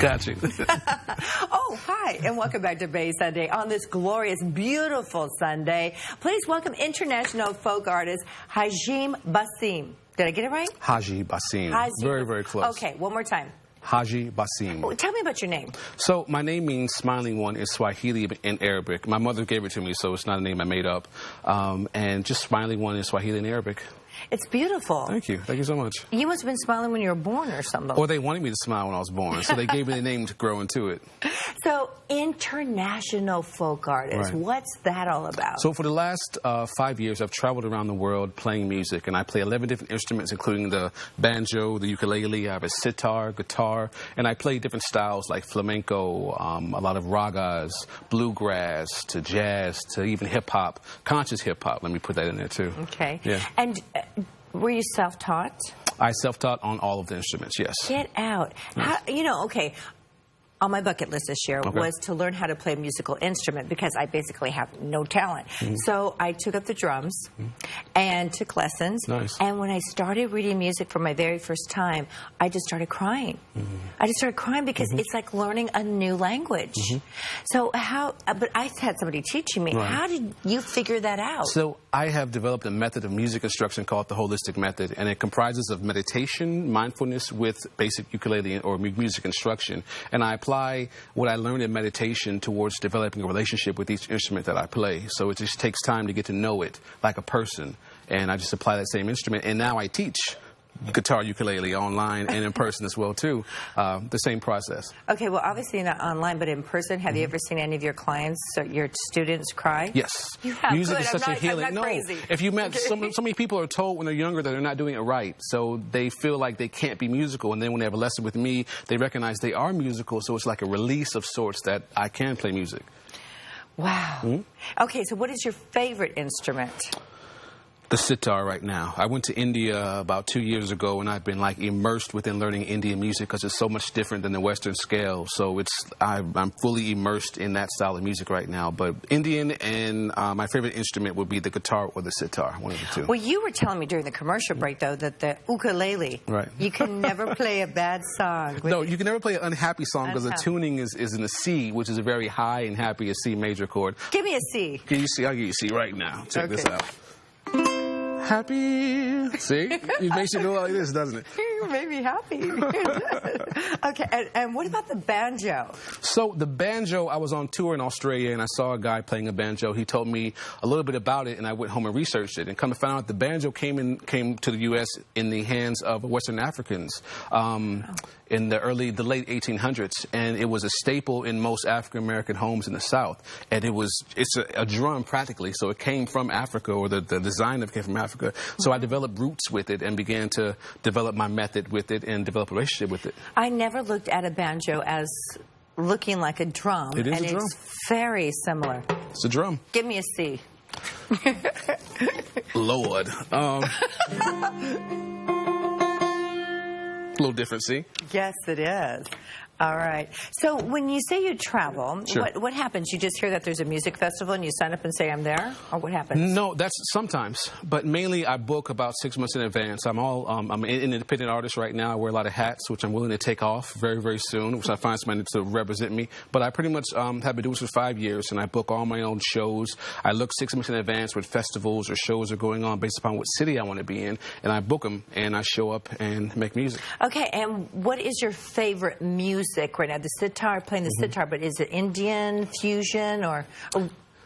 Got you. Oh, hi, and welcome back to Bay Sunday on this glorious, beautiful Sunday. Please welcome international folk artist Haji Basim. Did I get it right? Haji Basim. Very, very close. Okay, one more time. Haji Basim. Oh, tell me about your name. So my name means smiling one in Swahili and Arabic. My mother gave it to me, so it's not a name I made up. And just smiling one in Swahili and Arabic. It's beautiful. Thank you. Thank you so much. You must have been smiling when you were born or something. Or they wanted me to smile when I was born, so they gave me the name to grow into it. So, international folk artist, Right. What's that all about? So for the last 5 years, I've traveled around the world playing music, and I play 11 different instruments, including the banjo, the ukulele, I have a sitar, guitar, and I play different styles like flamenco, a lot of ragas, bluegrass, to jazz, to even hip-hop, conscious hip-hop. Let me put that in there, too. Okay. Yeah. And were you self-taught? I self-taught on all of the instruments, yes. Get out. Yes. How, okay, on my bucket list this year was to learn how to play a musical instrument because I basically have no talent. So I took up the drums and took lessons. Nice. And when I started reading music for my very first time, I just started crying. I just started crying because it's like learning a new language. So how, but I had somebody teaching me. Right. How did you figure that out? So I have developed a method of music instruction called the Holistic Method, and it comprises of meditation, mindfulness with basic ukulele or music instruction. And I apply what I learned in meditation towards developing a relationship with each instrument that I play. So it just takes time to get to know it like a person. And I just apply that same instrument. And now I teach guitar, ukulele online and in person as well, too. The same process. Okay, well, obviously you're not online, but in person, have you ever seen any of your clients, or your students cry? Yes. You have. Music Good. is such a healing. I'm not crazy. If you met, so many people are told when they're younger that they're not doing it right, so they feel like they can't be musical, and then when they have a lesson with me, they recognize they are musical, so it's like a release of sorts that I can play music. Wow. Okay, so what is your favorite instrument? The sitar right now. I went to India about 2 years ago, and I've been like immersed within learning Indian music because it's so much different than the Western scale. So I'm fully immersed in that style of music right now. But Indian, and my favorite instrument would be the guitar or the sitar, one of the two. Well, you were telling me during the commercial break, though, that the ukulele, you can never play a bad song. No, you can never play an unhappy song because the tuning is in the C, which is a very high and happy a C major chord. Give me a C. Can you see? I'll give you a C right now. Check this out. Happy. See? It makes you go like this, doesn't it? You made me happy. Okay, and what about the banjo? So the banjo, I was on tour in Australia, and I saw a guy playing a banjo. He told me a little bit about it, and I went home and researched it. And come to find out, the banjo came to the U.S. in the hands of Western Africans in the late 1800s, and it was a staple in most African-American homes in the South. And it's a drum practically, so it came from Africa, or the design of it came from Africa. So I developed roots with it and began to develop my method with it and develop a relationship with it. I never looked at a banjo as looking like a drum. It is a drum. It's very similar. It's a drum. Give me a C. Lord. A little different, see? Yes, it is. All right. So when you say you travel, what happens? You just hear that there's a music festival and you sign up and say, I'm there? Or what happens? No, that's sometimes. But mainly I book about 6 months in advance. I'm an independent artist right now. I wear a lot of hats, which I'm willing to take off very, very soon, which I find somebody to represent me. But I pretty much have been doing this for 5 years, and I book all my own shows. I look 6 months in advance when festivals or shows are going on based upon what city I want to be in, and I book them, and I show up and make music. Okay, and what is your favorite music right now? The sitar, playing the sitar, but is it Indian, fusion, or...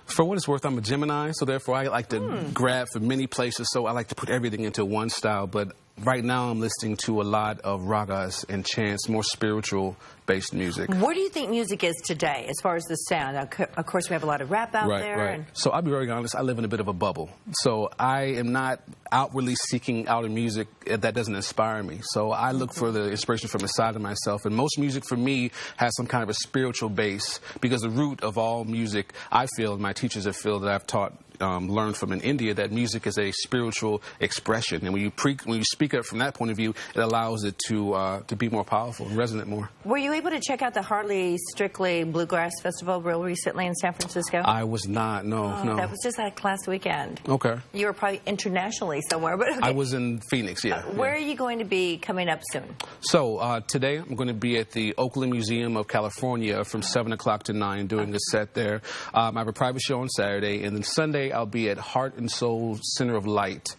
For what it's worth, I'm a Gemini, so therefore I like to grab from many places, so I like to put everything into one style. But right now I'm listening to a lot of ragas and chants, more spiritual-based music. Where do you think music is today as far as the sound? Now, of course, we have a lot of rap out there. Right. So I'll be very honest, I live in a bit of a bubble. So I am not outwardly seeking out a music that doesn't inspire me. So I look for the inspiration from inside of myself. And most music for me has some kind of a spiritual base, because the root of all music, I feel, and my teachers have felt that I've taught, learned from in India, that music is a spiritual expression. And when you speak up from that point of view, it allows it to be more powerful and resonate more. Were you able to check out the Hartley Strictly Bluegrass Festival real recently in San Francisco? I was not. No, no. That was just like last weekend. Okay. You were probably internationally somewhere, but okay. I was in Phoenix. Yeah. Where are you going to be coming up soon? So today I'm going to be at the Oakland Museum of California from 7 o'clock to 9 doing a set there. I have a private show on Saturday, and then Sunday I'll be at Heart and Soul Center of Light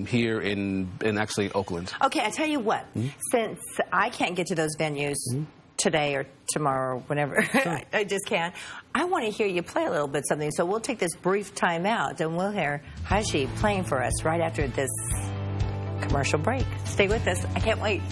here in actually Oakland. Okay, I tell you what. Since I can't get to those venues today or tomorrow or whenever, Sure. I just can't. I want to hear you play a little bit something. So we'll take this brief time out, and we'll hear Haji playing for us right after this commercial break. Stay with us. I can't wait.